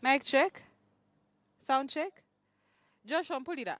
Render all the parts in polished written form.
Mic check. Sound check. Joshua Mpulira.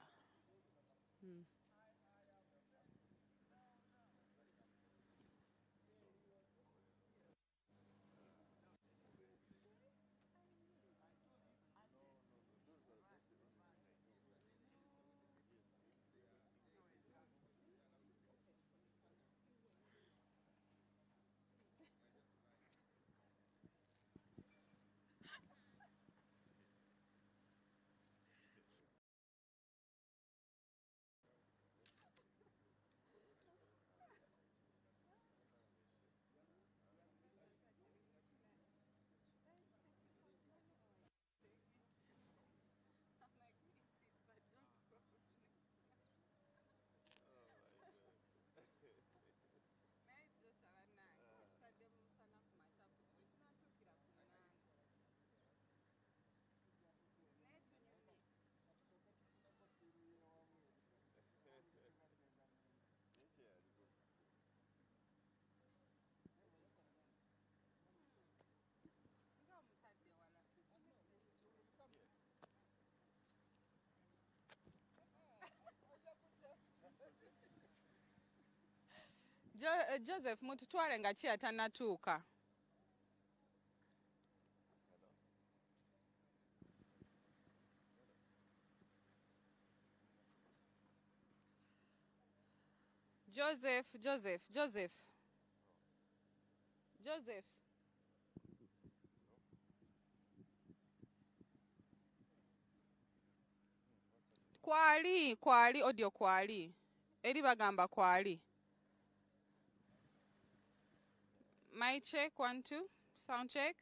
Joseph mututwale nga ki atannatuuka. Joseph. Kwali audio kwali. Eri bagamba kwali. Mic check 1 2. Sound check.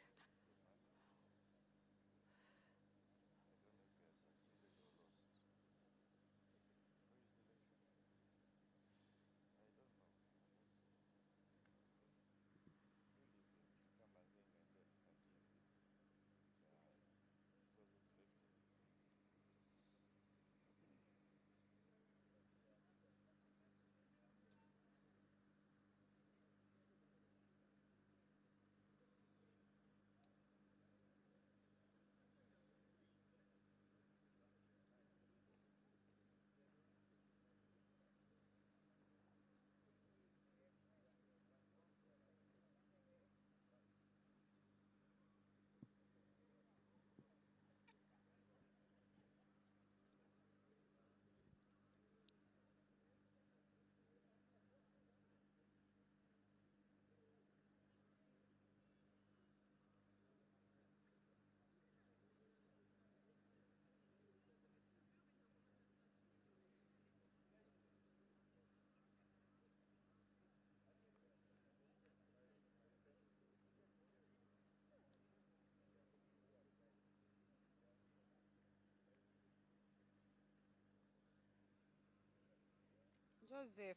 Joseph.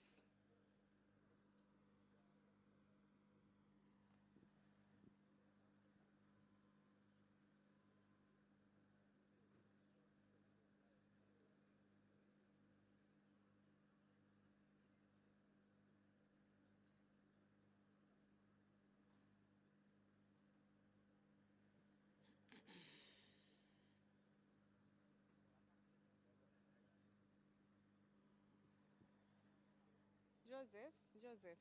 Joseph.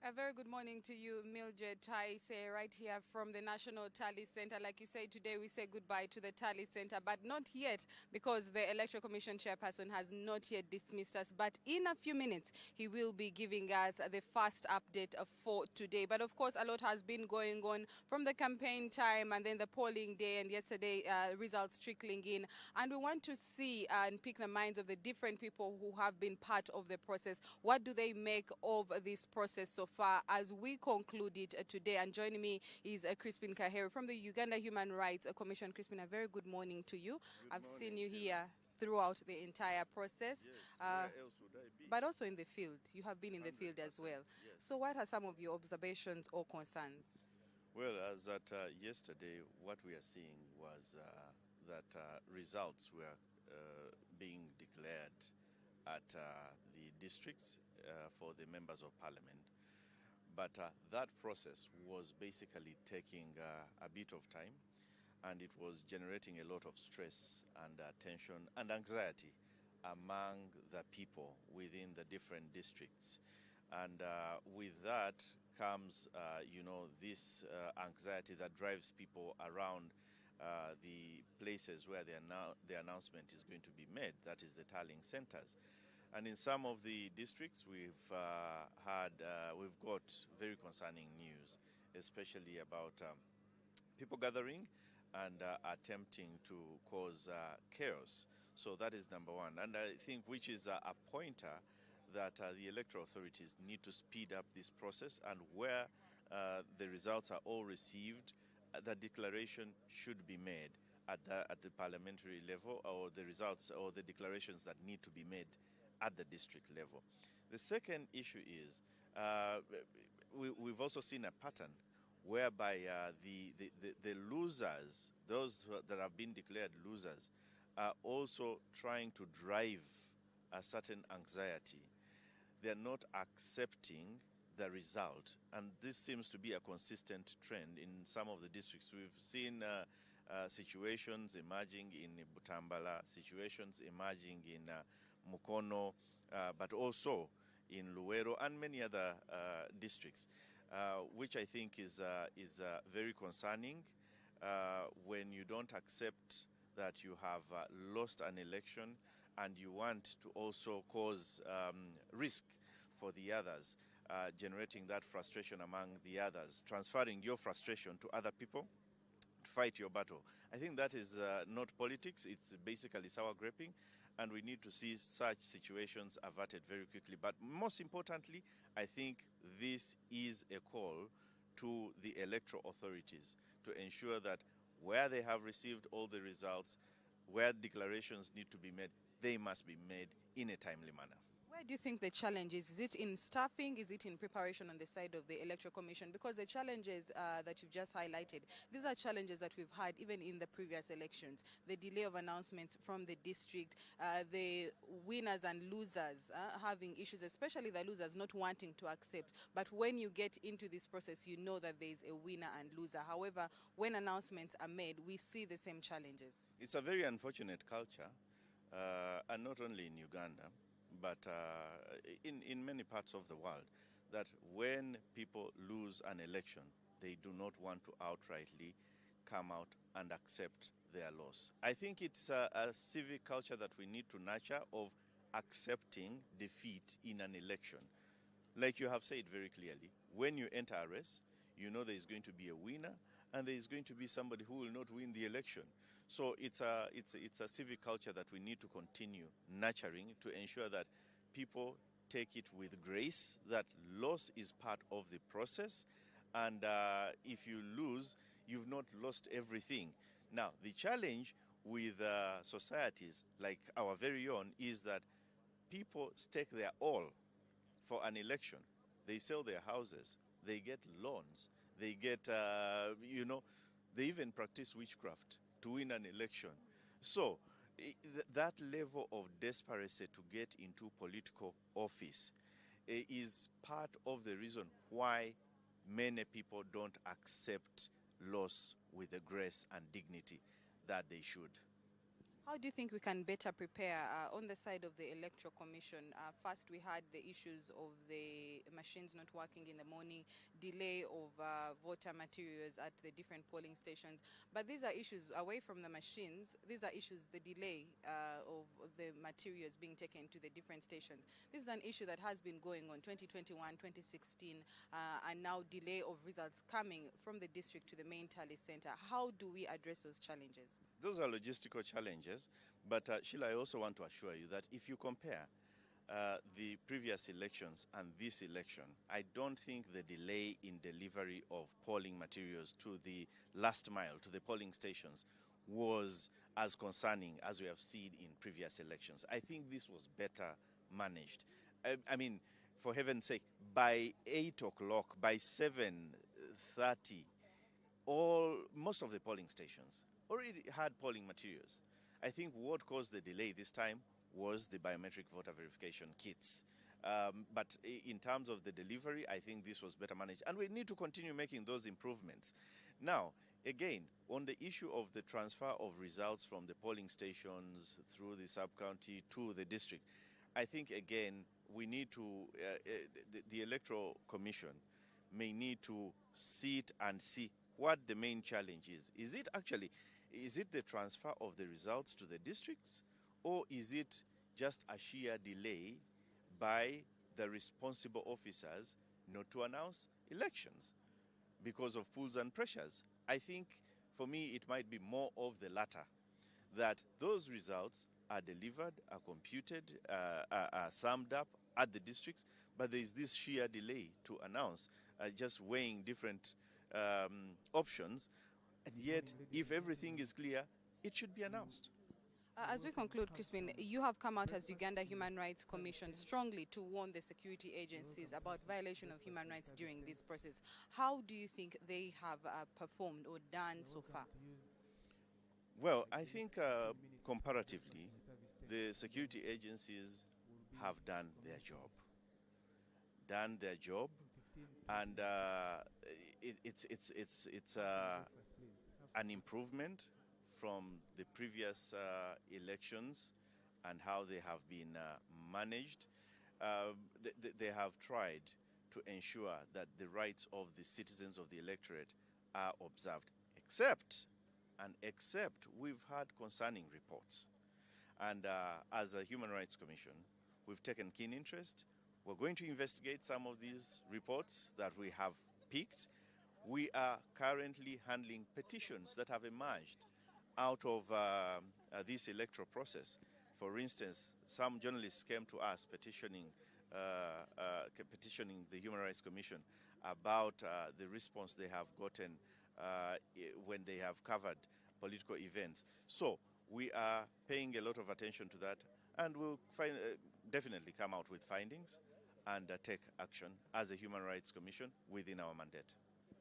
A very good morning to you, Mildred Taise, right here from the National Tally Center. Like you say, today we say goodbye to the Tally Center, but not yet, because the Electoral Commission chairperson has not yet dismissed us. But in a few minutes, he will be giving us the first update for today. But of course, a lot has been going on from the campaign time and then the polling day and yesterday results trickling in. And we want to see and pick the minds of the different people who have been part of the process. What do they make of this process so far as we conclude it today. And joining me is Crispin Kaheri from the Uganda Human Rights Commission. Crispin, a very good morning to you. I've seen you here throughout the entire process. Yes, where else would I be? But also in the field. You have been in the field as well. Yes. So what are some of your observations or concerns? Well, as at yesterday, what we are seeing was that results were being declared at the districts for the members of parliament. But that process was basically taking a bit of time, and it was generating a lot of stress and tension and anxiety among the people within the different districts. And with that comes, this anxiety that drives people around the places where the announcement is going to be made, that is the tallying centers. And in some of the districts, we've got very concerning news, especially about people gathering and attempting to cause chaos. So that is number one. And I think which is a pointer that the electoral authorities need to speed up this process, and where the results are all received, the declaration should be made at the parliamentary level, or the results or the declarations that need to be made at the district level. The second issue is we've also seen a pattern whereby the losers, those that have been declared losers, are also trying to drive a certain anxiety. They're not accepting the result, and this seems to be a consistent trend in some of the districts. We've seen situations emerging in Butambala, situations emerging in Mukono, but also in Luwero and many other districts, which I think is very concerning when you don't accept that you have lost an election and you want to also cause risk for the others, generating that frustration among the others, transferring your frustration to other people to fight your battle. I think that is not politics, it's basically sour graping, and we need to see such situations averted very quickly. But most importantly, I think this is a call to the electoral authorities to ensure that where they have received all the results, where declarations need to be made, they must be made in a timely manner. Where do you think the challenge is? Is it in staffing? Is it in preparation on the side of the Electoral Commission? Because the challenges that you've just highlighted, these are challenges that we've had even in the previous elections. The delay of announcements from the district, the winners and losers having issues, especially the losers not wanting to accept. But when you get into this process, you know that there is a winner and loser. However, when announcements are made, we see the same challenges. It's a very unfortunate culture, and not only in Uganda, but in many parts of the world, that when people lose an election, they do not want to outrightly come out and accept their loss. I think it's a civic culture that we need to nurture, of accepting defeat in an election. Like you have said very clearly, when you enter a race, you know there is going to be a winner and there is going to be somebody who will not win the election. So it's a civic culture that we need to continue nurturing to ensure that people take it with grace, that loss is part of the process, and if you lose, you've not lost everything. Now, the challenge with societies like our very own is that people stake their all for an election. They sell their houses, they get loans, they get, they even practice witchcraft to win an election. So that level of desperacy to get into political office is part of the reason why many people don't accept loss with the grace and dignity that they should. How do you think we can better prepare on the side of the Electoral Commission? First, we had the issues of the machines not working in the morning, delay of voter materials at the different polling stations. But these are issues away from the machines. These are issues, the delay of the materials being taken to the different stations. This is an issue that has been going on 2021, 2016, and now delay of results coming from the district to the main tally center. How do we address those challenges? Those are logistical challenges, but Sheila, I also want to assure you that if you compare the previous elections and this election, I don't think the delay in delivery of polling materials to the last mile, to the polling stations, was as concerning as we have seen in previous elections. I think this was better managed. I mean, for heaven's sake, by 8 o'clock, by 7:30, most of the polling stations already had polling materials. I think what caused the delay this time was the biometric voter verification kits. But in terms of the delivery, I think this was better managed. And we need to continue making those improvements. Now, again, on the issue of the transfer of results from the polling stations through the sub-county to the district, I think, again, we need to, the Electoral Commission may need to sit and see what the main challenge is. Is it the transfer of the results to the districts, or is it just a sheer delay by the responsible officers not to announce elections because of pulls and pressures? I think, for me, it might be more of the latter, that those results are delivered, are computed, are summed up at the districts, but there is this sheer delay to announce, just weighing different options, and yet, if everything is clear, it should be announced. As we conclude, Crispin, you have come out as Uganda Human Rights Commission strongly to warn the security agencies about violation of human rights during this process. How do you think they have performed or done so far? Well, I think comparatively, the security agencies have done their job. And it's an improvement from the previous elections and how they have been managed. They have tried to ensure that the rights of the citizens of the electorate are observed, except we've had concerning reports. And as a Human Rights Commission, we've taken keen interest. We're going to investigate some of these reports that we have picked. We are currently handling petitions that have emerged out of this electoral process. For instance, some journalists came to us petitioning the Human Rights Commission about the response they have gotten when they have covered political events. So we are paying a lot of attention to that, and we'll definitely come out with findings and take action as a Human Rights Commission within our mandate.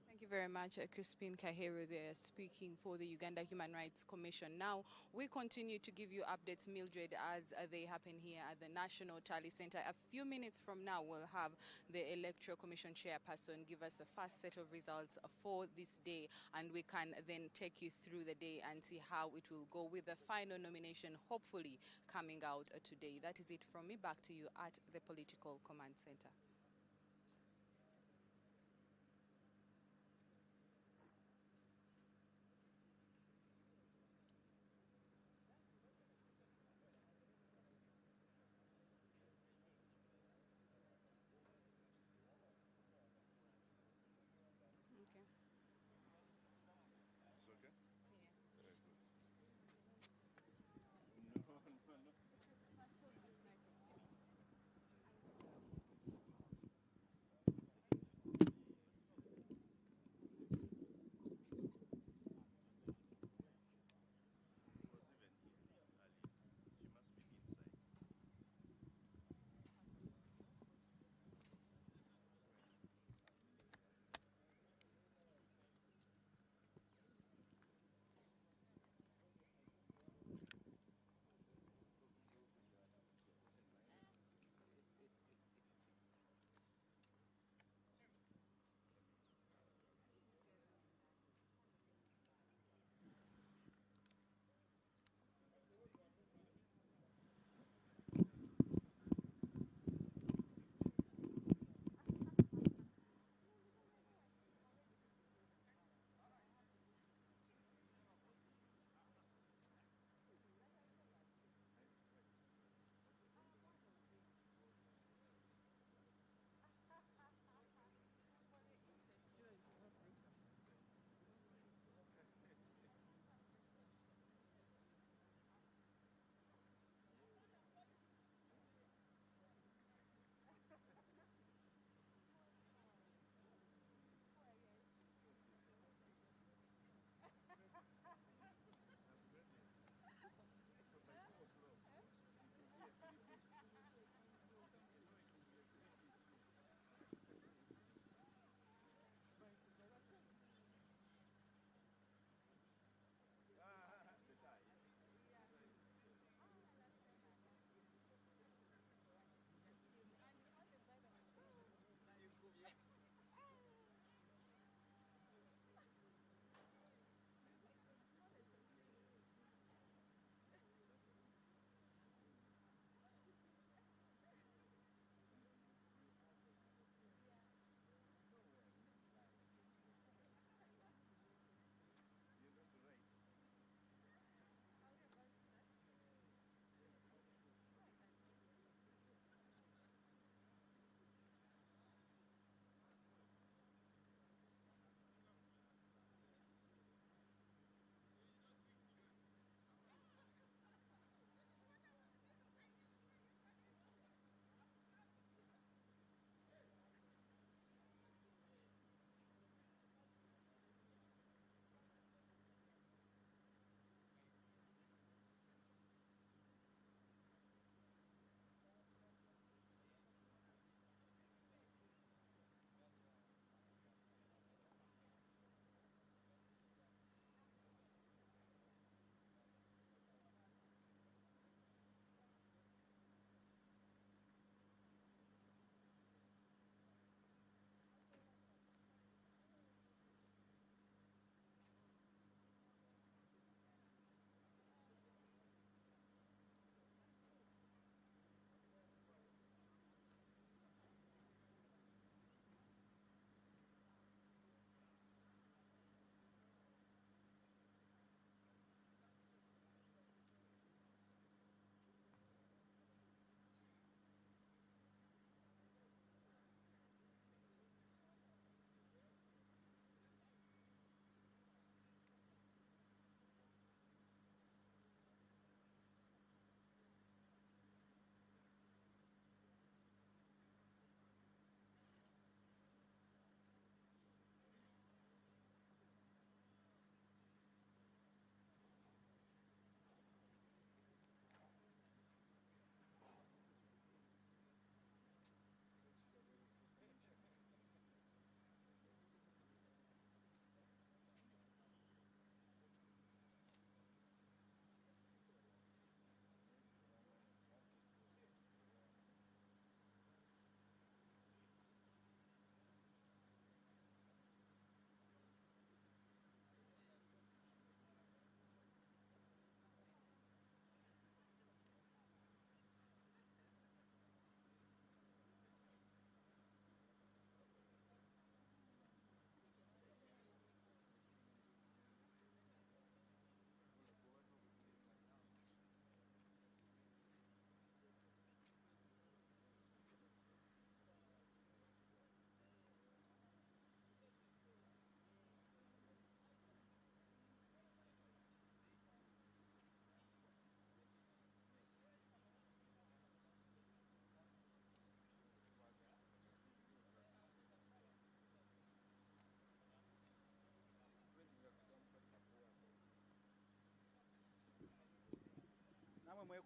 Thank you very much, Crispin Kaheru there, speaking for the Uganda Human Rights Commission. Now, we continue to give you updates, Mildred, as they happen here at the National Tally Center. A few minutes from now, we'll have the Electoral Commission chairperson give us the first set of results for this day, and we can then take you through the day and see how it will go with the final nomination, hopefully coming out today. That is it from me. Back to you at the Political Command Center.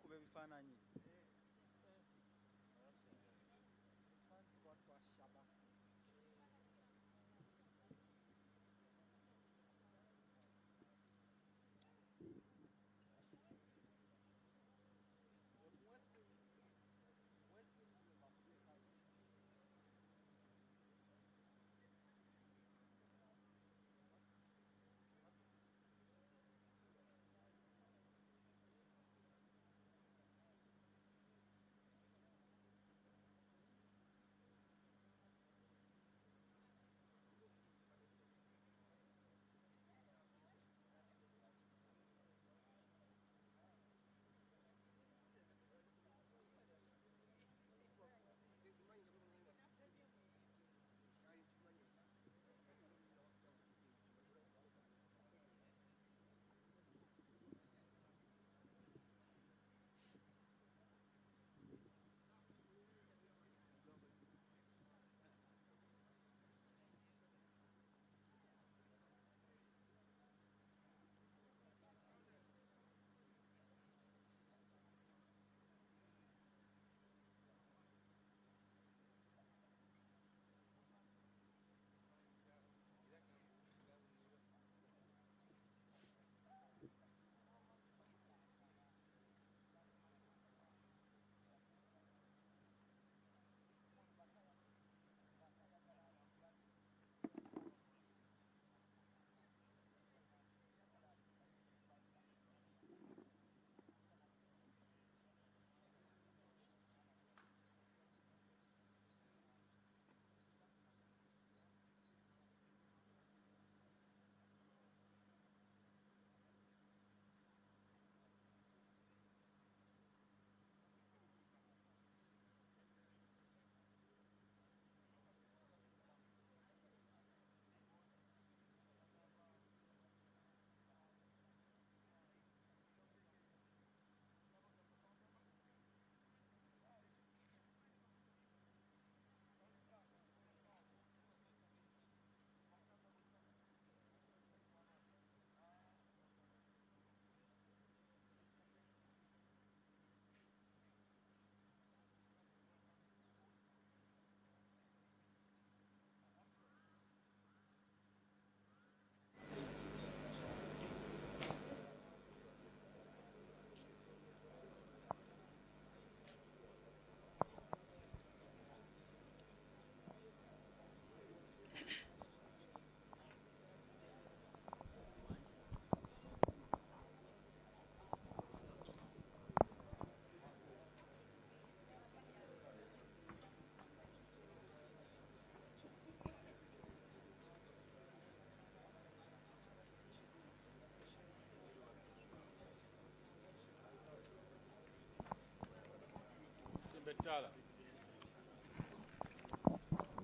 kuba ebifaananyi.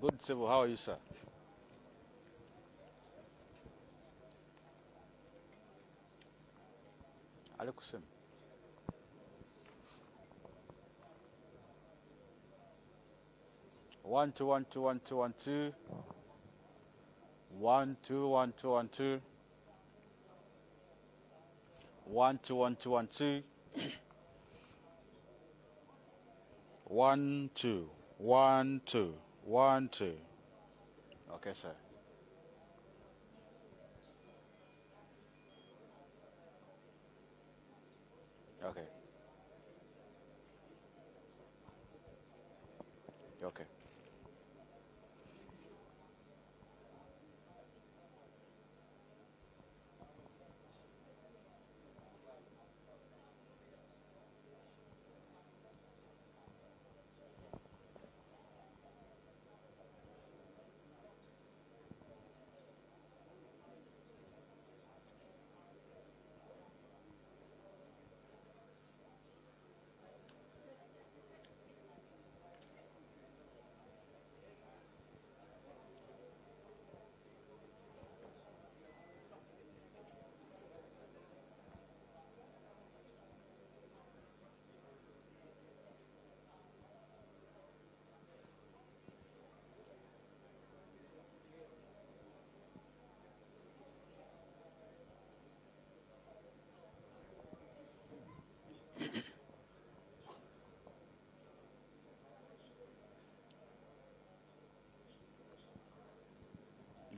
Good, Sibu. How are you, sir? Alaikum. 1 2 1 2 1 2 1 2 1 2 1 2 1 2 1 2 1 2 1 2 1 2 1 2 1 2. Okay, sir. Okay. Okay.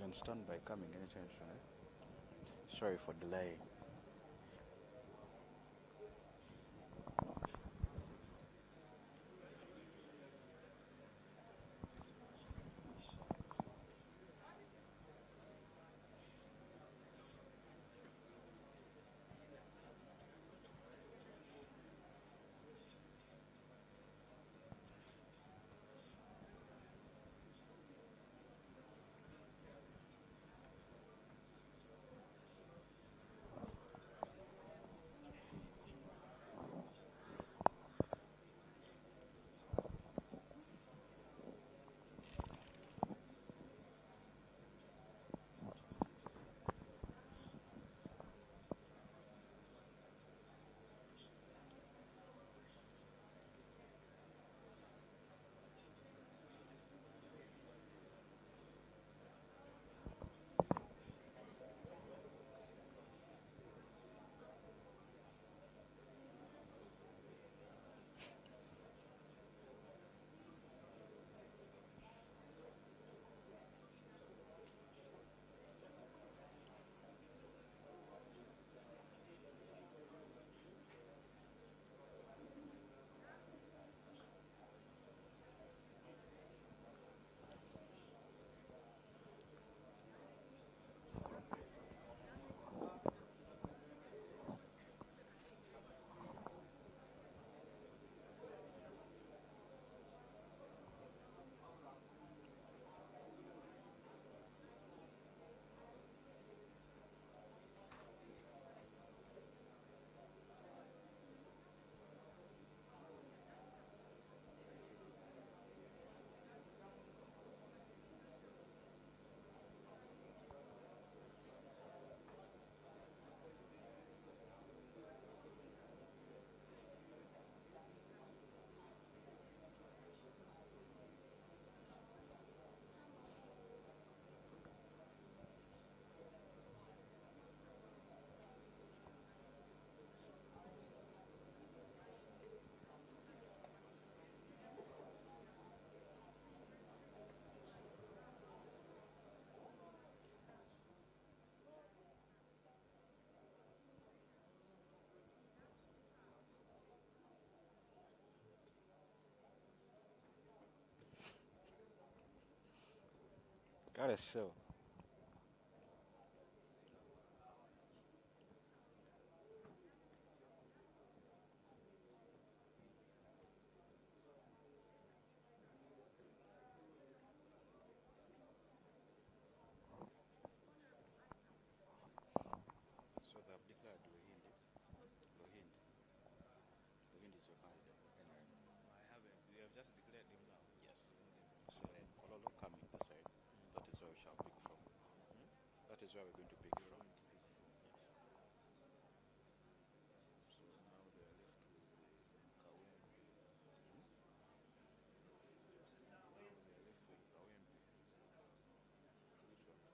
On standby, coming anytime soon. Eh? Sorry for delay. That is so. So they have declared Lohindi. Lohindi. Lohindi is your candidate. I haven't. We have just declared him now. Yes. So Ololo coming this side. That is where we shall pick from. That is where we're going to pick from. Yes. So now they are left with Kawempe. Now they are left with Kawempe. Which one?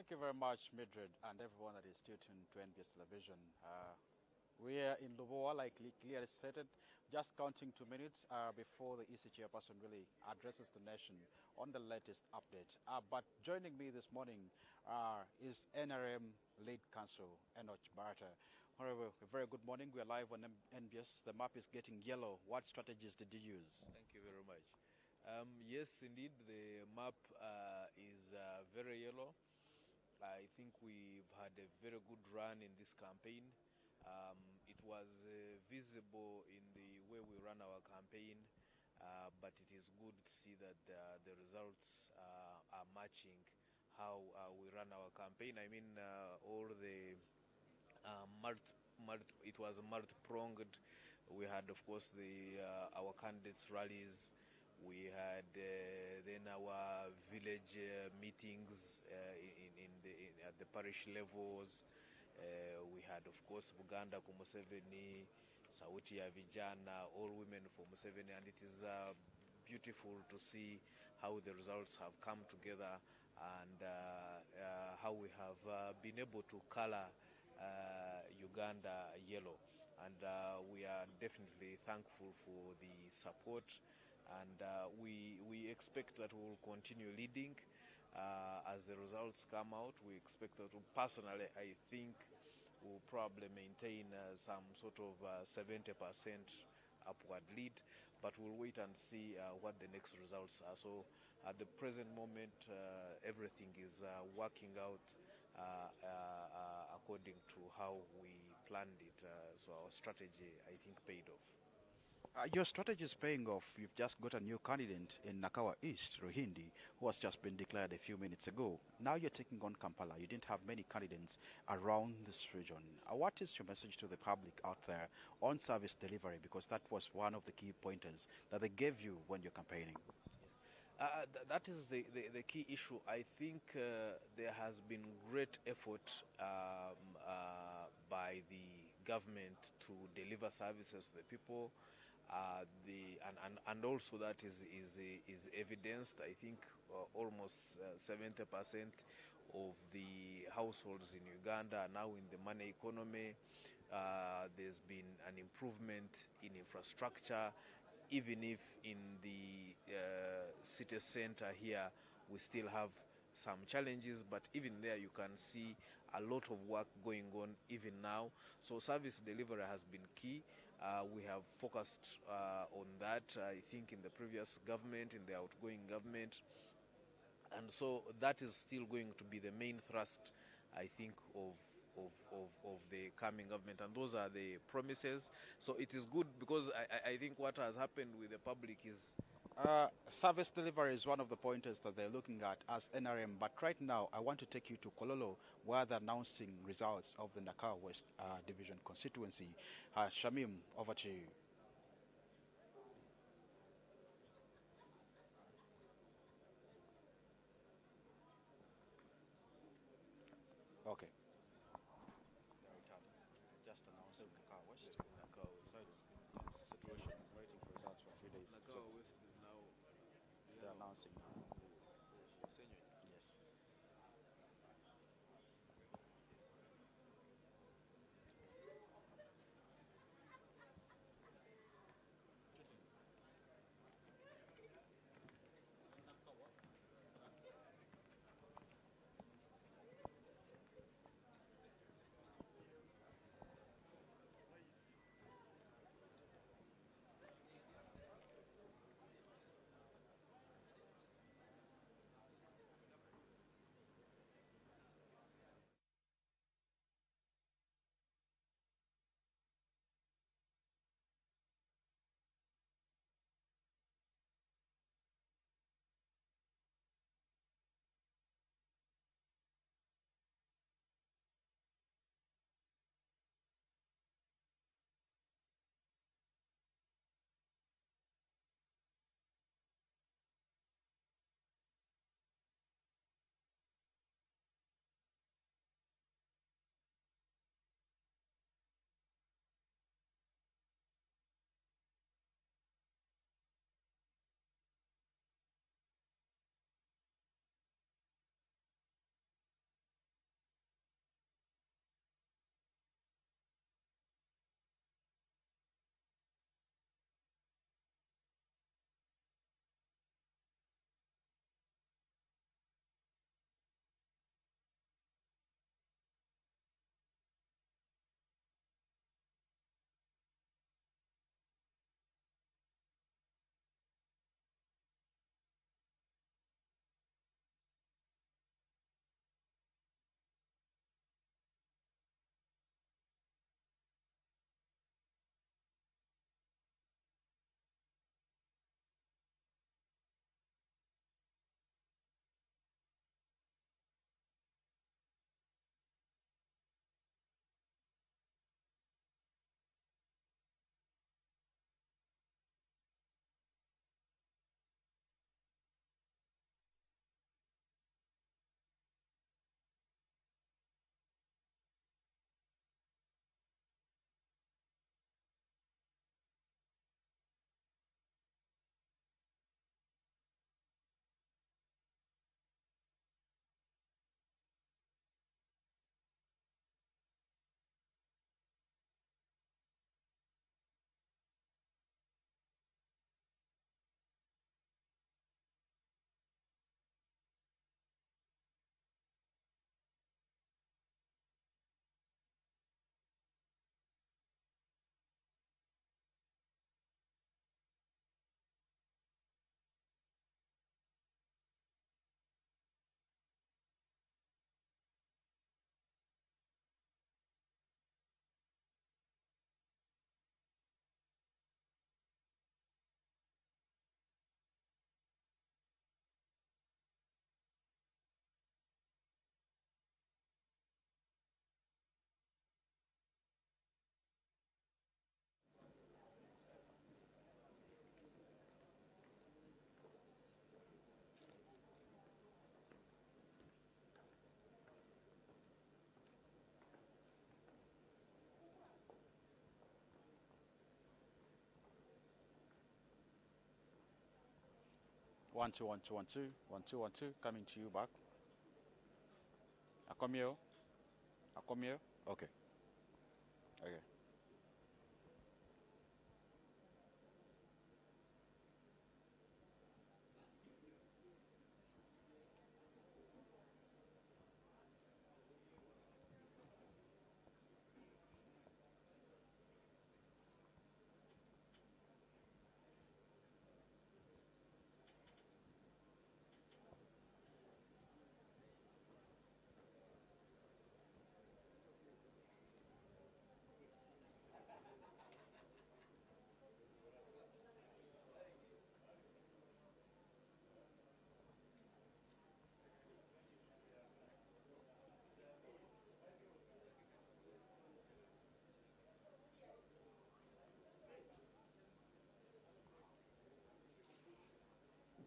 Thank you very much, Mildred, and everyone that is tuned to NBS Television. We are in Lubowa, like clearly stated, just counting 2 minutes before the EC chairperson really addresses the nation on the latest update. But joining me this morning is NRM lead counsel, Enoch Barter. However, a very good morning. We are live on NBS. The map is getting yellow. What strategies did you use? Thank you very much. Yes, indeed, the map is very yellow. I think we've had a very good run in this campaign. It was visible in the way we run our campaign, but it is good to see that the results are matching how we run our campaign. I mean, all the it was multi-pronged. We had, of course, our candidates' rallies. We had then our village meetings at the parish levels. We had, of course, Uganda for Museveni, Sauti ya Vijana, all women for Museveni, and it is beautiful to see how the results have come together and how we have been able to color Uganda yellow. And we are definitely thankful for the support, and we expect that we will continue leading as the results come out. We expect that, personally, I think we'll probably maintain some sort of 70% upward lead, but we'll wait and see what the next results are. So at the present moment, everything is working out according to how we planned it. So our strategy, I think, paid off. Your strategy is paying off. You've just got a new candidate in Nakawa East, Rohindi, who has just been declared a few minutes ago. Now you're taking on Kampala. You didn't have many candidates around this region. What is your message to the public out there on service delivery? Because that was one of the key pointers that they gave you when you're campaigning. Yes. That is the key issue. I think there has been great effort by the government to deliver services to the people. And also that is evidenced. I think almost 70% of the households in Uganda are now in the money economy. There's been an improvement in infrastructure, even if in the city center here we still have some challenges, but even there you can see a lot of work going on even now. So service delivery has been key. We have focused on that, I think, in the previous government, in the outgoing government. And so that is still going to be the main thrust, I think, of the coming government. And those are the promises. So it is good because I think what has happened with the public is... service delivery is one of the pointers that they're looking at as NRM. But right now, I want to take you to Kololo, where they're announcing results of the Nakawa West Division constituency. Shamim, over to you. Okay. Just announcing Nakawa West. Nakawa West. Situation, waiting for results for a few days. Nakawa West is now... They're announcing now. Senor. Yes. 1 2 1 2 1 2 1 2 1 2. Coming to you back. Akomio. Akomio. Okay. Okay.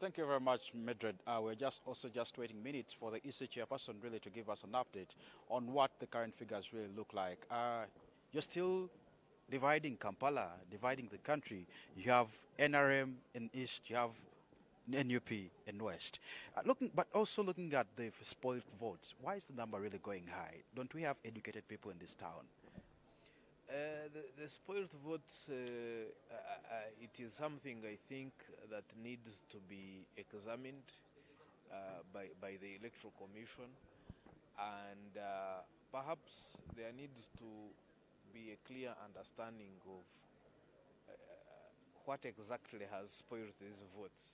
Thank you very much, Medred. We're just waiting minutes for the EC chairperson really to give us an update on what the current figures really look like. You're still dividing Kampala, dividing the country. You have NRM in East, you have NUP in West. But also looking at the spoiled votes, why is the number really going high? Don't we have educated people in this town? The spoiled votes, it is something I think that needs to be examined by the Electoral Commission, and perhaps there needs to be a clear understanding of what exactly has spoiled these votes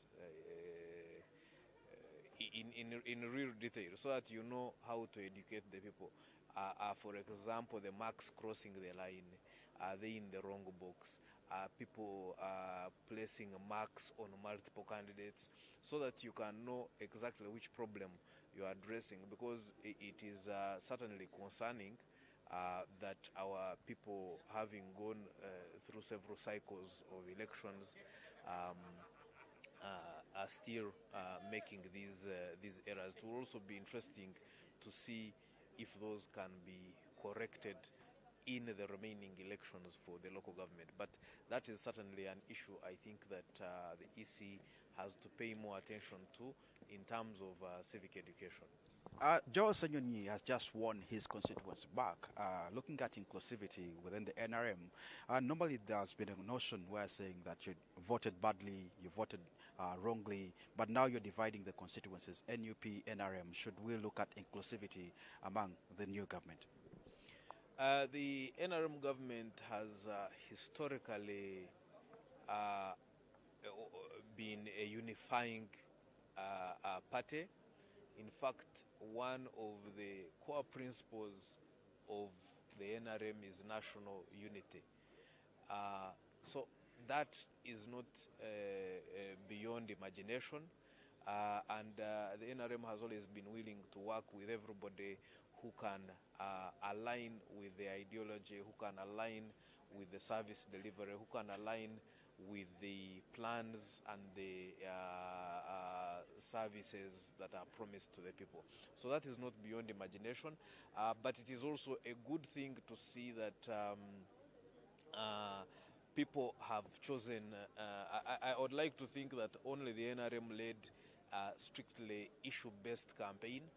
in real detail, so that you know how to educate the people. For example, the marks crossing the line, are they in the wrong box? People placing marks on multiple candidates, so that you can know exactly which problem you are addressing, because it is certainly concerning that our people, having gone through several cycles of elections, are still making these errors. It will also be interesting to see if those can be corrected in the remaining elections for the local government. But that is certainly an issue I think that the EC has to pay more attention to in terms of civic education. Joe Senyonyi has just won his constituency back. Looking at inclusivity within the NRM, normally there's been a notion where saying that you voted badly, you voted wrongly, but now you're dividing the constituencies, NUP, NRM. Should we look at inclusivity among the new government? The NRM government has historically been a unifying party. In fact, one of the core principles of the NRM is national unity. So that is not beyond imagination, and the NRM has always been willing to work with everybody who can align with the ideology, who can align with the service delivery, who can align with the plans and the services that are promised to the people. So that is not beyond imagination, but it is also a good thing to see that people have chosen. I would like to think that only the NRM led strictly issue-based campaign.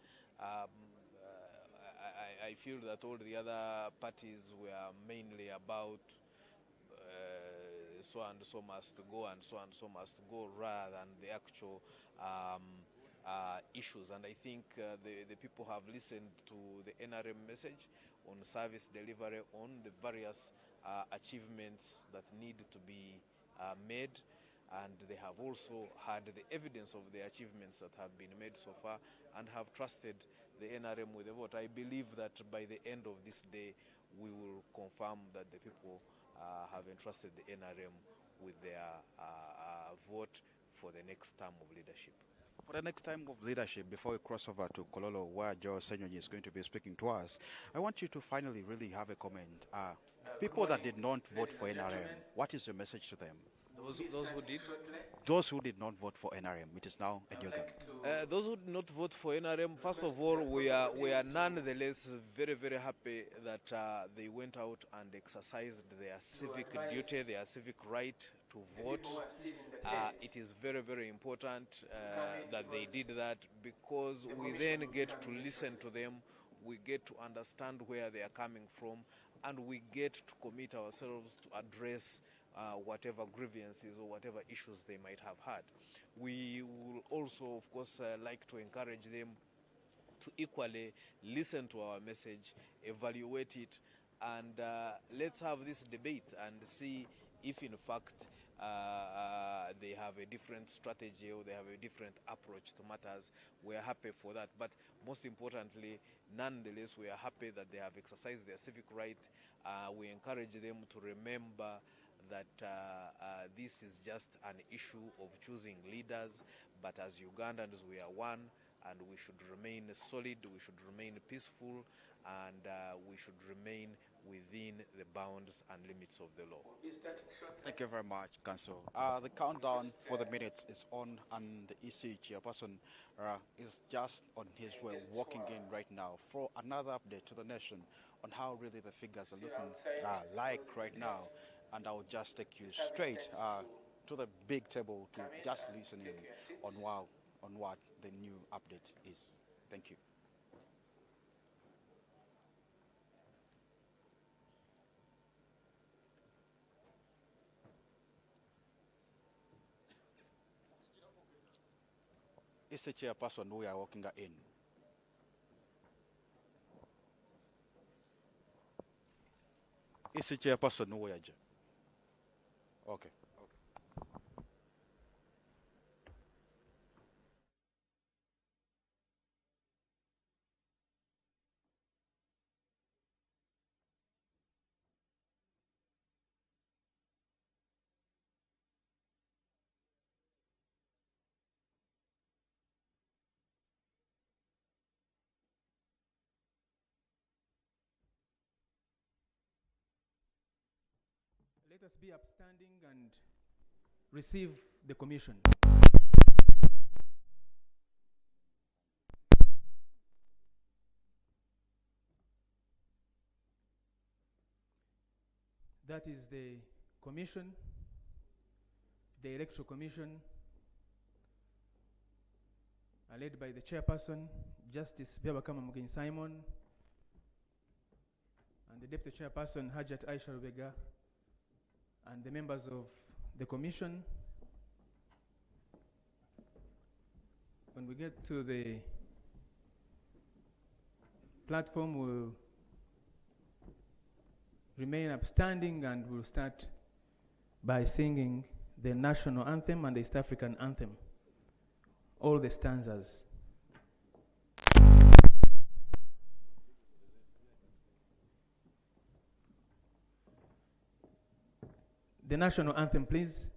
I feel that all the other parties were mainly about so and so must go and so must go, rather than the actual issues. And I think the people have listened to the NRM message on service delivery, on the various achievements that need to be made, and they have also had the evidence of the achievements that have been made so far, and have trusted the NRM with a vote. I believe that by the end of this day, we will confirm that the people have entrusted the NRM with their vote for the next term of leadership. For the next time of leadership, before we cross over to Kololo, where Joe Senyonyi is going to be speaking to us, I want you to finally really have a comment. People that did not vote for NRM, what is your message to them? Those who did? Those who did not vote for NRM, it is now in Uganda. Those who did not vote for NRM, first of all, we are nonetheless very, very happy that they went out and exercised their civic duty, their civic right to vote. It is very, very important that they did that, because we then get to listen to them, we get to understand where they are coming from, and we get to commit ourselves to address whatever grievances or whatever issues they might have had. We will also, of course, like to encourage them to equally listen to our message, evaluate it, and let's have this debate and see if in fact they have a different strategy or they have a different approach to matters. We are happy for that, but most importantly, nonetheless, we are happy that they have exercised their civic right. We encourage them to remember that this is just an issue of choosing leaders, but as Ugandans we are one, and we should remain solid, we should remain peaceful, and we should remain within the bounds and limits of the law. Thank you very much, Council. The countdown for the minutes is on, and the EC chairperson is just on his way, walking in right now for another update to the nation on how really the figures are looking like right now. And I'll just take you straight to the big table to just listen in on what the new update is. Thank you. It's the chairperson we are walking in. It's the chairperson we are. Okay. Let us be upstanding and receive the commission. That is the commission, the Electoral Commission, led by the chairperson, Justice Byabakama Mugenyi Simon, and the deputy chairperson, Hajat Aisha Rubega, and the members of the commission. When we get to the platform, we'll remain upstanding and we'll start by singing the national anthem and the East African anthem, all the stanzas. The national anthem, please.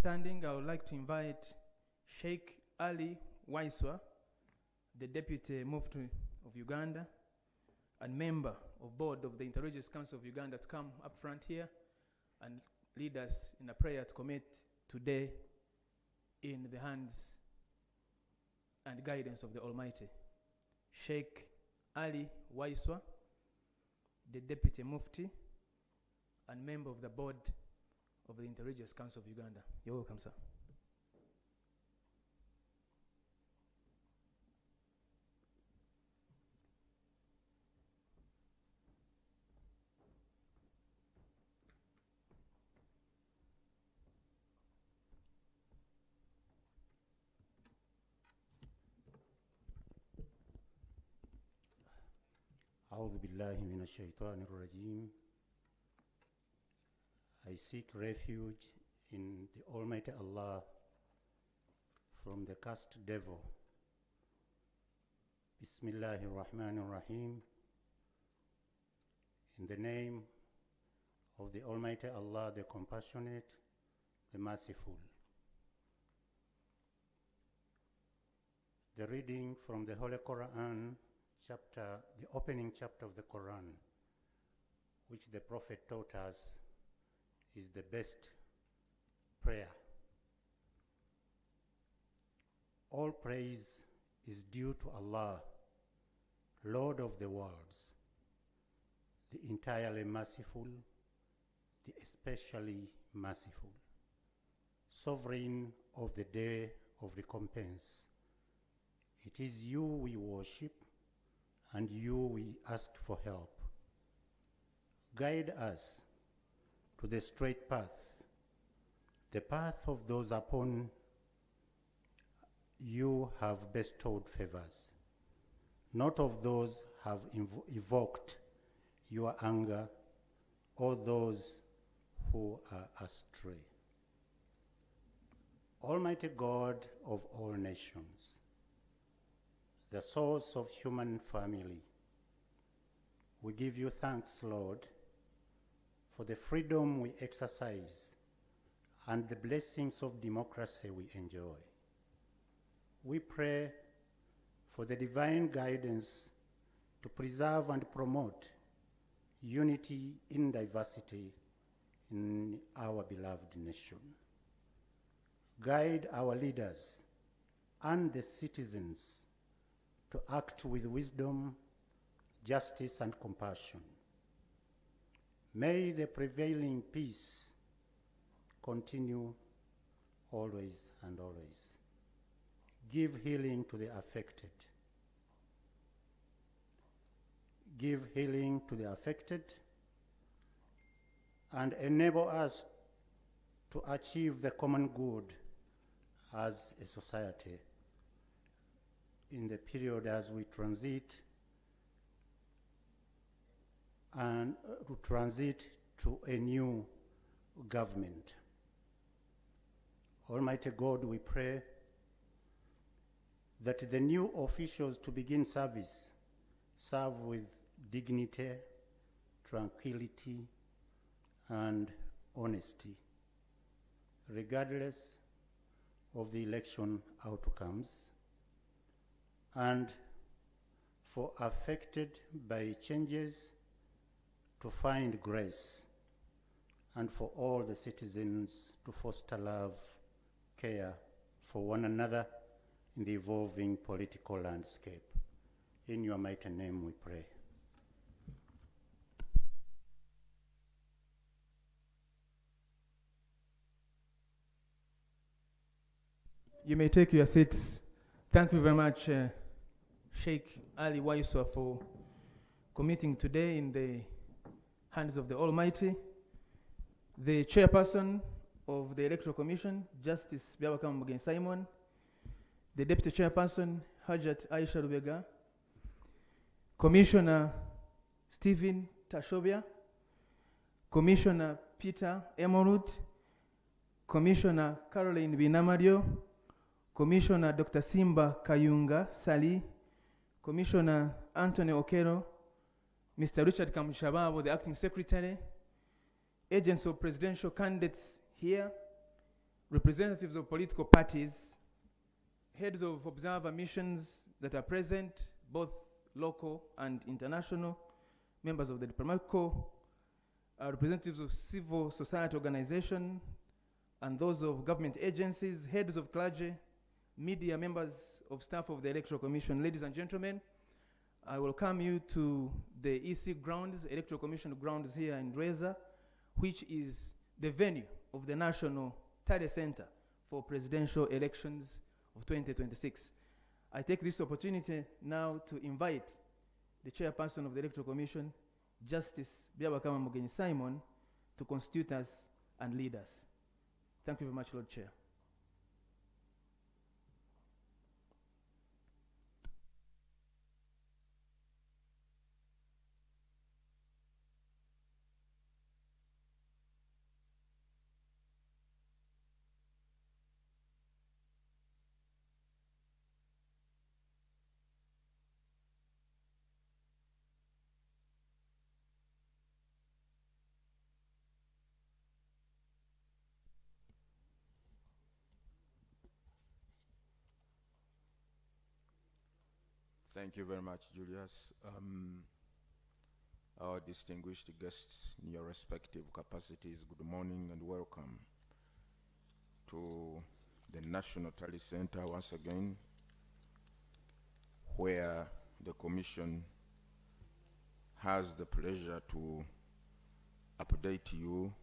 standing, I would like to invite Sheikh Ali Waiswa, the Deputy Mufti of Uganda and member of board of the Interreligious Council of Uganda, to come up front here and lead us in a prayer to commit today in the hands and guidance of the Almighty. Sheikh Ali Waiswa, the Deputy Mufti and member of the board of the Interreligious Council of Uganda. You're welcome, sir. أعوذ بالله من الشيطان الرجيم. I seek refuge in the Almighty Allah from the cursed devil. Bismillahir Rahmanir Rahim. In the name of the Almighty Allah, the Compassionate, the Merciful. The reading from the Holy Quran, the opening chapter of the Quran, which the Prophet taught us is the best prayer. All praise is due to Allah, Lord of the worlds, the entirely merciful, the especially merciful, sovereign of the day of recompense. It is you we worship, and you we ask for help. Guide us to the straight path, the path of those upon you have bestowed favors, not of those have evoked your anger or those who are astray. Almighty God of all nations, the source of human family, we give you thanks, Lord, for the freedom we exercise and the blessings of democracy we enjoy. We pray for the divine guidance to preserve and promote unity in diversity in our beloved nation. Guide our leaders and the citizens to act with wisdom, justice, and compassion. May the prevailing peace continue always and always. Give healing to the affected. Give healing to the affected and enable us to achieve the common good as a society in the period as we transit and to transit to a new government. Almighty God, we pray that the new officials to begin service serve with dignity, tranquility, and honesty, regardless of the election outcomes, and for affected by changes to find grace, and for all the citizens to foster love, care for one another in the evolving political landscape. In your mighty name we pray. You may take your seats. Thank you very much, Sheikh Ali Waiswa, for committing today in the hands of the Almighty. The chairperson of the Electoral Commission, Justice Byabakama Mugen Simon, the deputy chairperson, Hajat Aisha Rubega, Commissioner Stephen Tashobia, Commissioner Peter Emorut, Commissioner Caroline Binamario, Commissioner Dr. Simba Kayunga Sali, Commissioner Anthony Okero, Mr. Richard Kamushababo, the acting secretary, agents of presidential candidates here, representatives of political parties, heads of observer missions that are present, both local and international, members of the diplomatic corps, representatives of civil society organization, and those of government agencies, heads of clergy, media, members of staff of the Electoral Commission. Ladies and gentlemen, I welcome you to the EC grounds, Electoral Commission grounds here in Rweza, which is the venue of the National Tally Center for presidential elections of 2026. I take this opportunity now to invite the chairperson of the Electoral Commission, Justice Byabakama Mugenyi Simon, to constitute us and lead us. Thank you very much, Lord Chair. Thank you very much, Julius. Our distinguished guests in your respective capacities, good morning and welcome to the National Tally Center once again, where the Commission has the pleasure to update you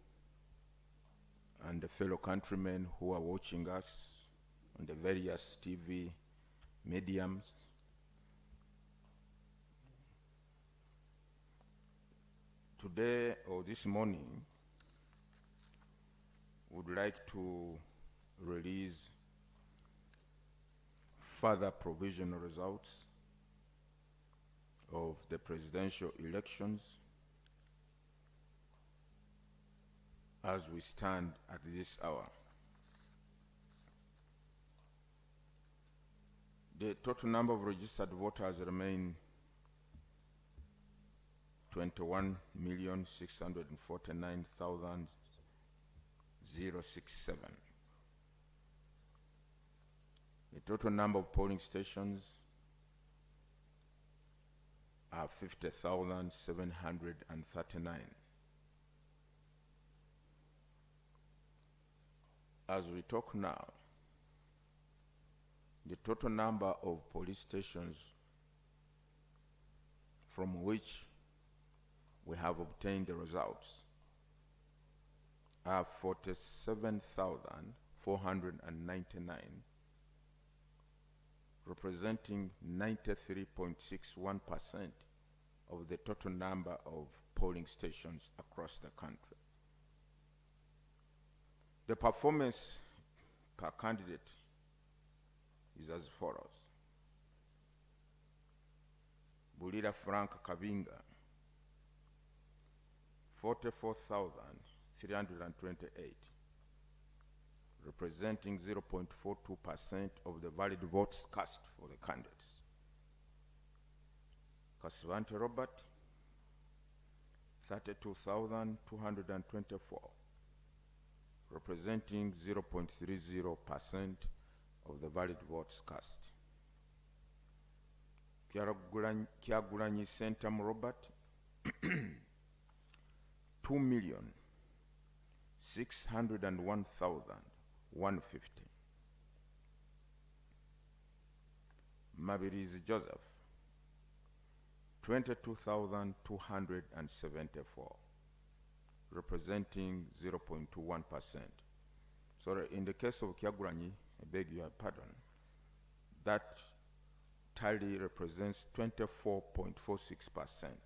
and the fellow countrymen who are watching us on the various TV mediums. Today or this morning, would like to release further provisional results of the presidential elections as we stand at this hour. The total number of registered voters remain 21,649,067. The total number of polling stations are 50,739. As we talk now, the total number of police stations from which we have obtained the results are 47,499, representing 93.61% of the total number of polling stations across the country. The performance per candidate is as follows. Bulira Frank Kabinga, 44,328, representing 0.42% of the valid votes cast for the candidates. Kasvante Robert, 32,224, representing 0.30% of the valid votes cast. Kyagulanyi Sentam Robert, 2,601,150. Mabirizi Joseph, 22,274, representing 0.21%. So in the case of Kyagulanyi, I beg your pardon, that tally represents 24.46%.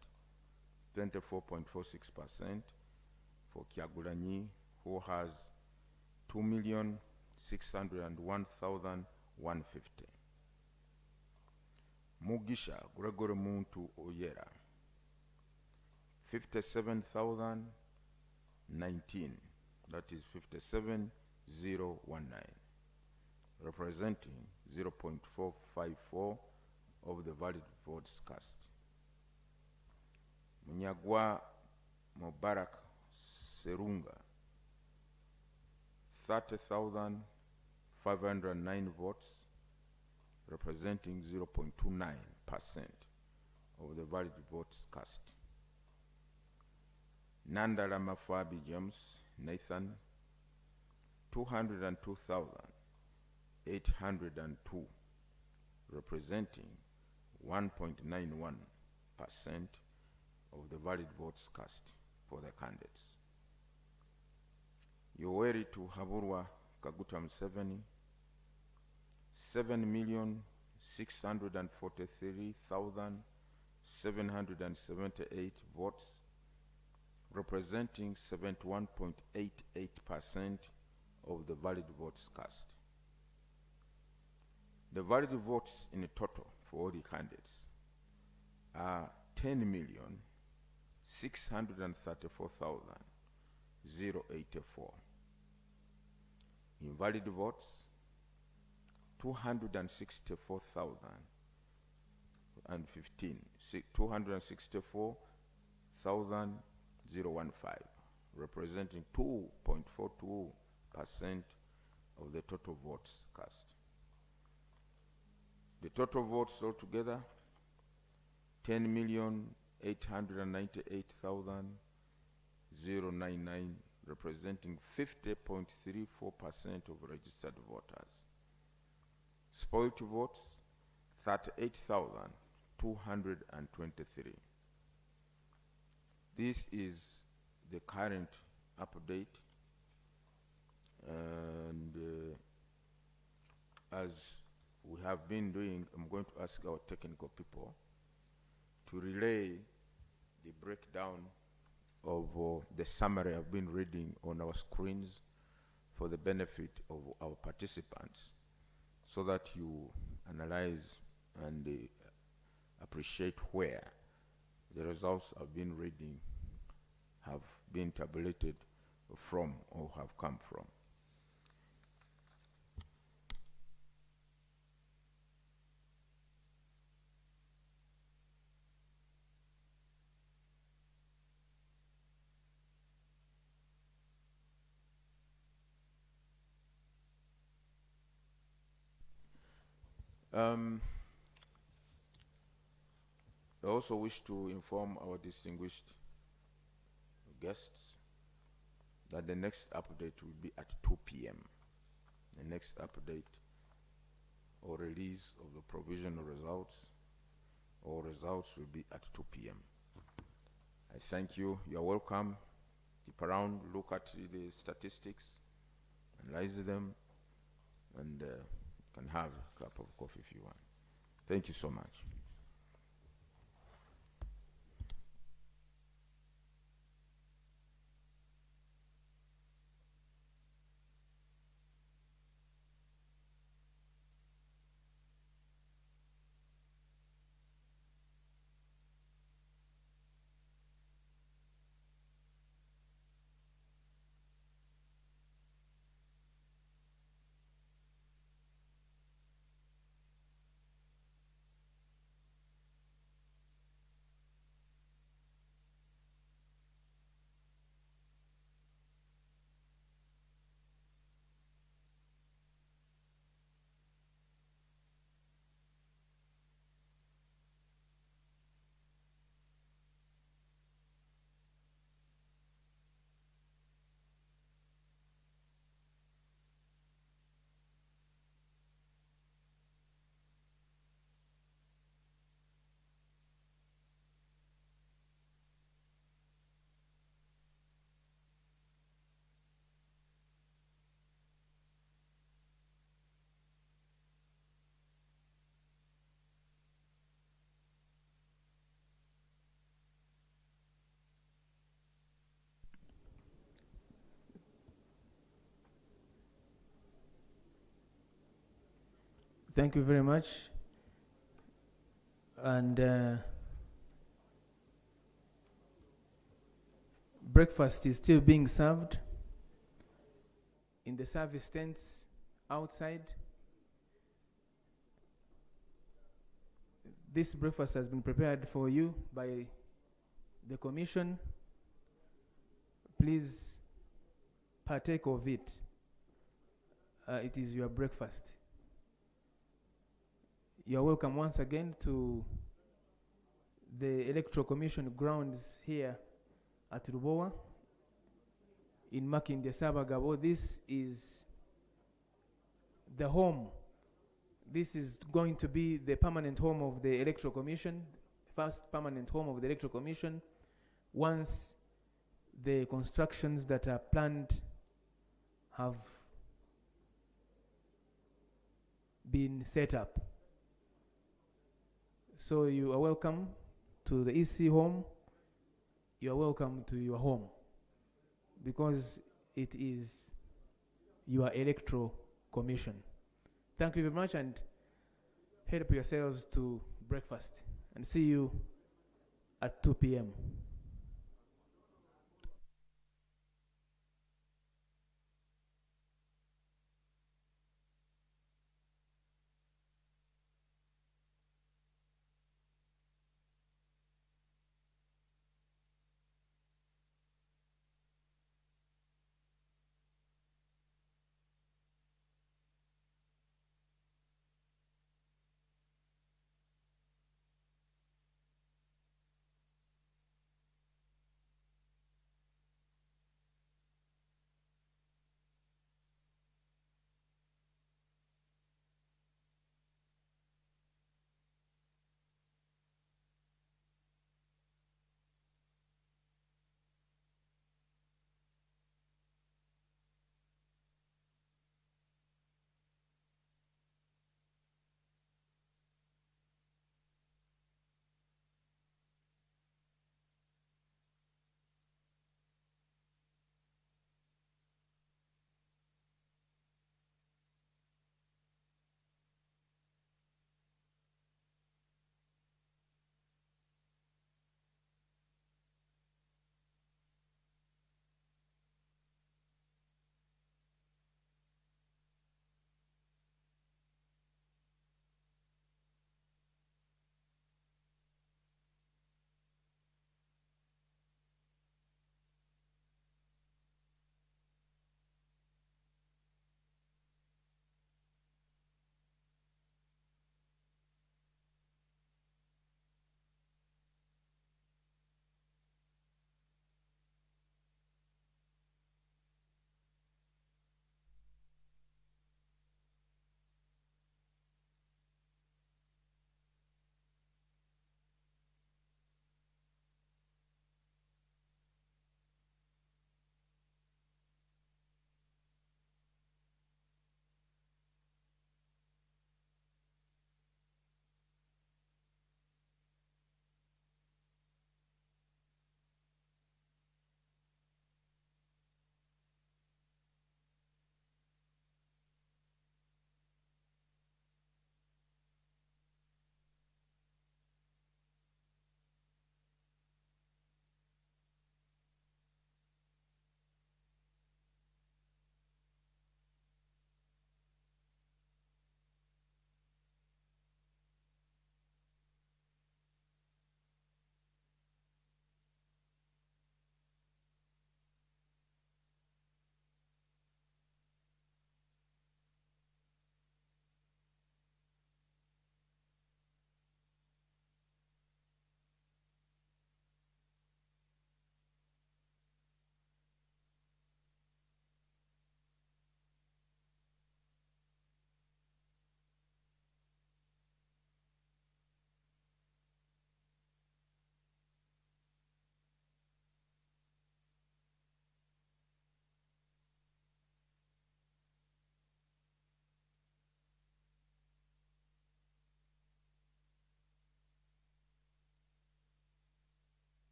24.46% for Kyagulanyi, who has 2,601,150. Mugisha Gregory Muntu Oyera, 57,019, that is 57,019, representing 0.454 of the valid votes cast. Munyagwa Mubarak Serunga, 30,509 votes, representing 0.29% of the valid votes cast. Nandala Mafabi James Nathan, 202,802, representing 1.91% of the valid votes cast for the candidates. Yoweri Tuhaburwa Kaguta Museveni, 7,643,778 votes, representing 71.88% of the valid votes cast. The valid votes in total for all the candidates are 10,634,084. Invalid votes 264,015, 264,015, representing 2.42% of the total votes cast. The total votes altogether, 10,898,099, representing 50.34% of registered voters. Spoiled votes, 38,223. This is the current update, and as we have been doing, I'm going to ask our technical people to relay the breakdown of the summary I've been reading on our screens for the benefit of our participants, so that you analyze and appreciate where the results I've been reading have been tabulated from or have come from. I also wish to inform our distinguished guests that the next update will be at 2 p.m. The next update or release of the provisional results or results will be at 2 p.m. I thank you. You're welcome. Keep around, look at the statistics, analyze them, and you can have a cup of coffee if you want. Thank you so much. Thank you very much. And breakfast is still being served in the service tents outside. This breakfast has been prepared for you by the Commission. Please partake of it. it is your breakfast. You are welcome once again to the Electoral Commission grounds here at Rubowa in Makindye Sabagabo. This is the home. This is going to be the permanent home of the Electoral Commission, first permanent home of the Electoral Commission, once the constructions that are planned have been set up. So you are welcome to the EC home. You are welcome to your home, because it is your Electoral Commission. Thank you very much, and help yourselves to breakfast, and see you at 2 p.m.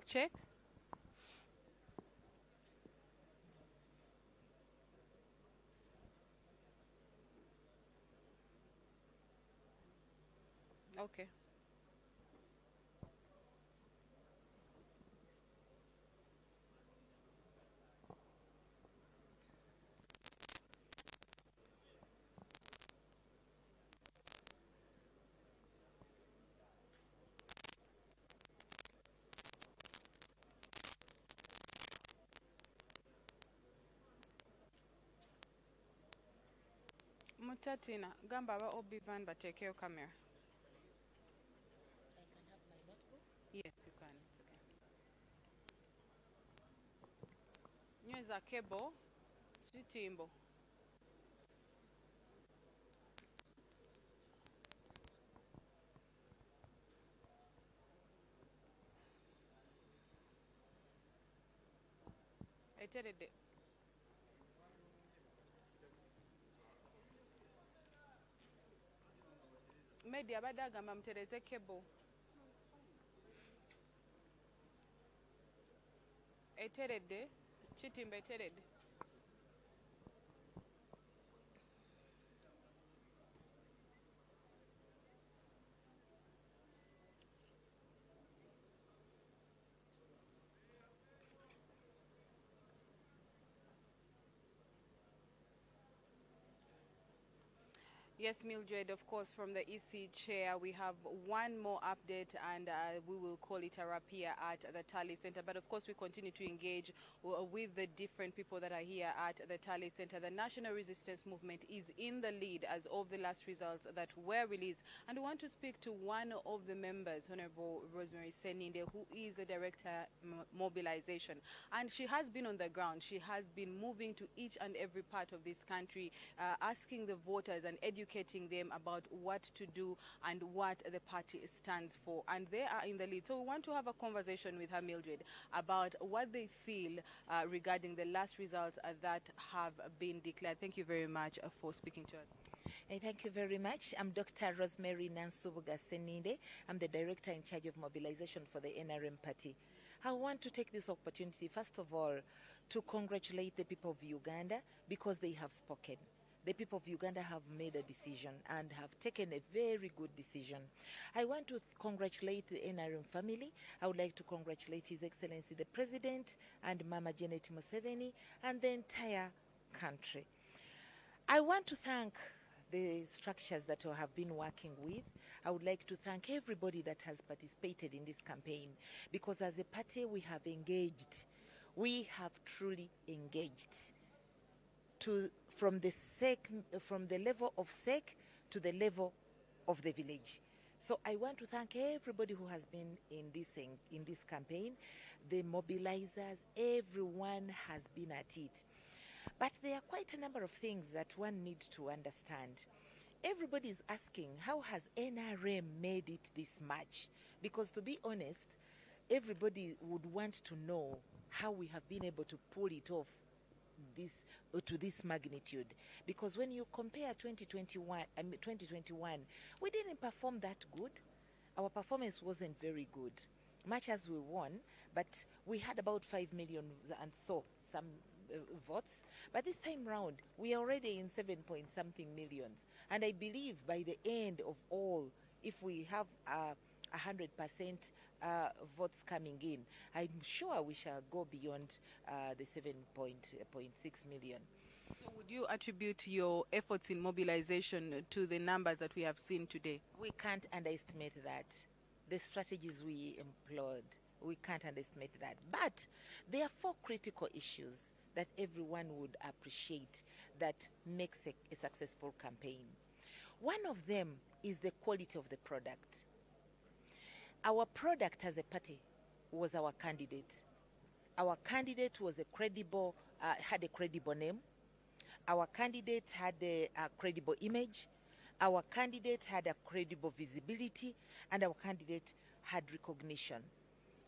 check. Okay. Mutatina, gamba aba obivan batekeyo camera. I can have my notebook. Yes, you can. It's okay. Nyweza cable, chitimbo. Eterede. Media badagamba mutereze cable. Eterede, chitimbo eterede. Yes, Mildred, of course, from the EC chair, we have one more update and we will call it a wrap here at the Tally Center. But of course, we continue to engage with the different people that are here at the Tally Center. The National Resistance Movement is in the lead as of the last results that were released. And we want to speak to one of the members, Honorable Rosemary Seninde, who is the Director Mobilization. And she has been on the ground. She has been moving to each and every part of this country, asking the voters and educating them about what to do and what the party stands for, and they are in the lead. So we want to have a conversation with her, Mildred, about what they feel regarding the last results that have been declared. Thank you very much for speaking to us. Thank you very much. I'm Dr. Rosemary Nansubuga Seninde. I'm the Director in charge of mobilization for the NRM party. I want to take this opportunity, first of all, to congratulate the people of Uganda because they have spoken. The people of Uganda have made a decision and have taken a very good decision. I want to congratulate the NRM family. I would like to congratulate His Excellency the President and Mama Janet Museveni and the entire country. I want to thank the structures that I have been working with. I would like to thank everybody that has participated in this campaign because as a party we have engaged. We have truly engaged from the level of SEC to the level of the village. So I want to thank everybody who has been in this campaign, the mobilizers, everyone has been at it. But there are quite a number of things that one needs to understand. Everybody is asking, how has NRM made it this much? Because to be honest, everybody would want to know how we have been able to pull it off to this magnitude, because when you compare 2021, we didn't perform that good. Our performance wasn't very good, much as we won, but we had about 5 million and so some votes. But this time round, we are already in 7 point something millions, and I believe by the end of all, if we have 100% votes coming in, I'm sure we shall go beyond the 7.6 million. So would you attribute your efforts in mobilization to the numbers that we have seen today? We can't underestimate that. The strategies we employed, we can't underestimate that. But there are 4 critical issues that everyone would appreciate that makes a successful campaign. One of them is the quality of the product. Our product as a party was our candidate. Our candidate was had a credible name. Our candidate had a credible image. Our candidate had a credible visibility, and our candidate had recognition.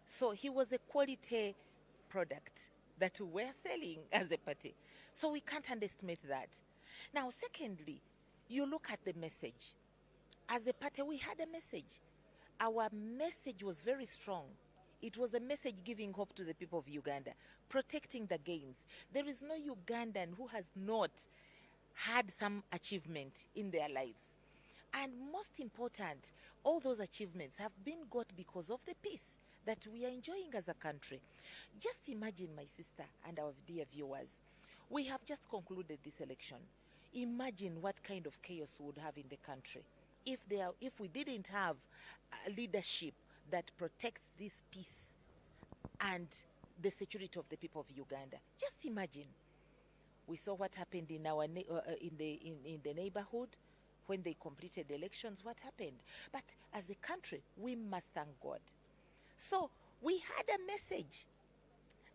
So he was a quality product that we were selling as a party. So we can't underestimate that. Now, secondly, you look at the message. As a party, we had a message. Our message was very strong. It was a message giving hope to the people of Uganda, protecting the gains. There is no Ugandan who has not had some achievement in their lives. And most important, all those achievements have been got because of the peace that we are enjoying as a country. Just imagine, my sister and our dear viewers, we have just concluded this election. Imagine what kind of chaos we would have in the country if we didn't have a leadership that protects this peace and the security of the people of Uganda. Just imagine. We saw what happened in our in the neighborhood when they completed the elections. What happened? But as a country, we must thank God. So we had a message.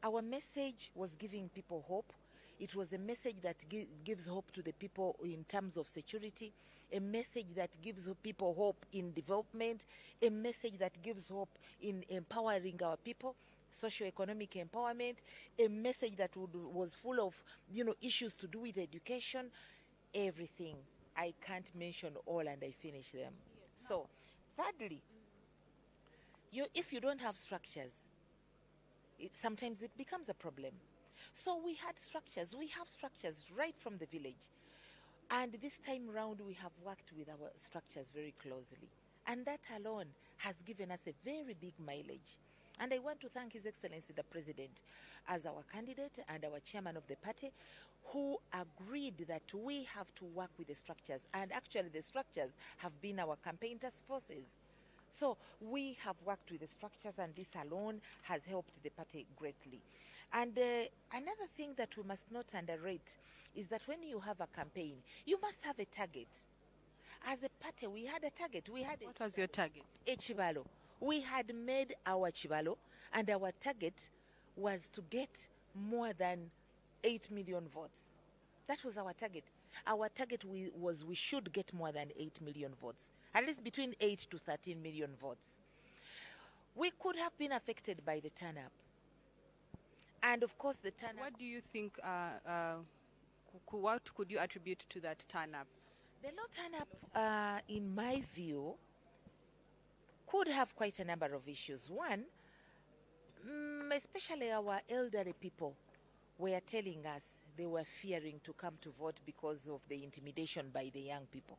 Our message was giving people hope. It was a message that gives hope to the people in terms of security, a message that gives people hope in development, a message that gives hope in empowering our people, socio-economic empowerment, a message that was full of, issues to do with education, everything. I can't mention all and I finish them. Yes. So, thirdly, if you don't have structures, sometimes it becomes a problem. So we had structures. We have structures right from the village. And this time round, we have worked with our structures very closely. And that alone has given us a very big mileage. And I want to thank His Excellency the President as our candidate and our chairman of the party, who agreed that we have to work with the structures. And actually the structures have been our campaign task forces. So we have worked with the structures, and this alone has helped the party greatly. And another thing that we must not underrate is that when you have a campaign, you must have a target. As a party, we had a target. What was your target? A chibalo. We had made our chibalo, and our target was to get more than 8 million votes. That was our target. Our target was we should get more than 8 million votes, at least between 8 to 13 million votes. We could have been affected by the turn-up. And of course, the turn-up. What do you think? What could you attribute to that turn-up? The low turn-up, in my view, could have quite a number of issues. One, especially our elderly people were telling us they were fearing to come to vote because of the intimidation by the young people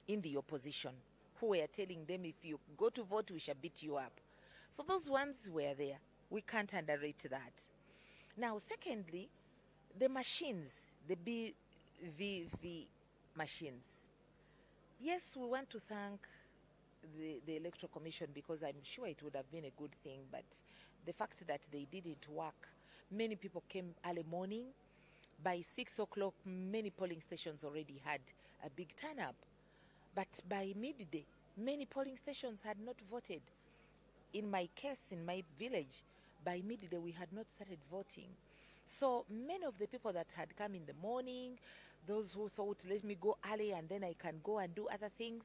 in the opposition, who were telling them, if you go to vote, we shall beat you up. So those ones were there. We can't underrate that. Now, secondly, the machines, the BVV machines. Yes, we want to thank the Electoral Commission, because I'm sure it would have been a good thing, but the fact that they didn't work, many people came early morning. By 6 o'clock, many polling stations already had a big turn-up. But by midday, many polling stations had not voted. In my case, in my village, by midday, we had not started voting. So many of the people that had come in the morning, those who thought, let me go early and then I can go and do other things,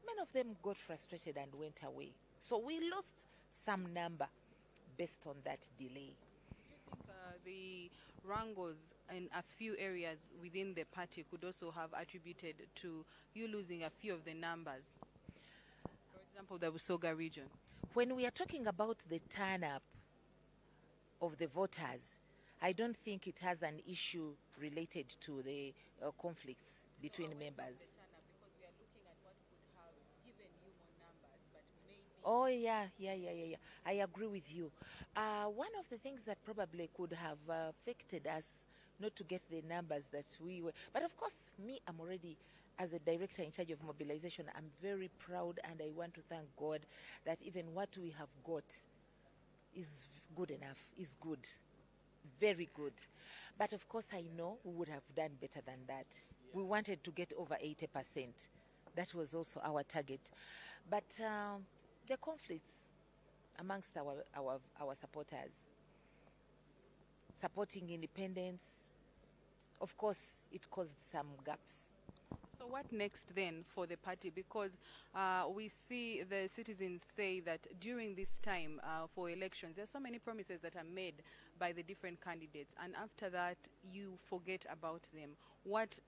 many of them got frustrated and went away. So we lost some number based on that delay. Do you think the wrangles in a few areas within the party could also have attributed to you losing a few of the numbers? For example, the Busoga region. When we are talking about the turn-up of the voters, I don't think it has an issue related to the conflicts between members. Oh, yeah. I agree with you. One of the things that probably could have affected us not to get the numbers that we were. But of course, I'm already, as a director in charge of mobilization, I'm very proud, and I want to thank God that even what we have got is good enough, is good, very good. But of course, I know we would have done better than that. We wanted to get over 80%. That was also our target. But the conflicts amongst our supporters, supporting independence, of course, it caused some gaps. So what next then for the party? Because we see the citizens say that during this time for elections, there are so many promises that are made by the different candidates, and after that, you forget about them. What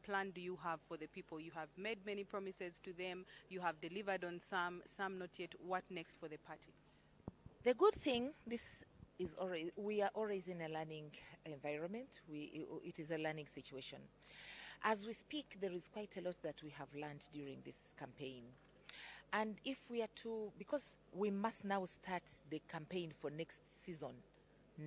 plan do you have for the people? You have made many promises to them. You have delivered on some not yet. What next for the party? The good thing, this is already, we are always in a learning environment. It is a learning situation. As we speak, there is quite a lot that we have learned during this campaign. And if we are to, because we must now start the campaign for next season,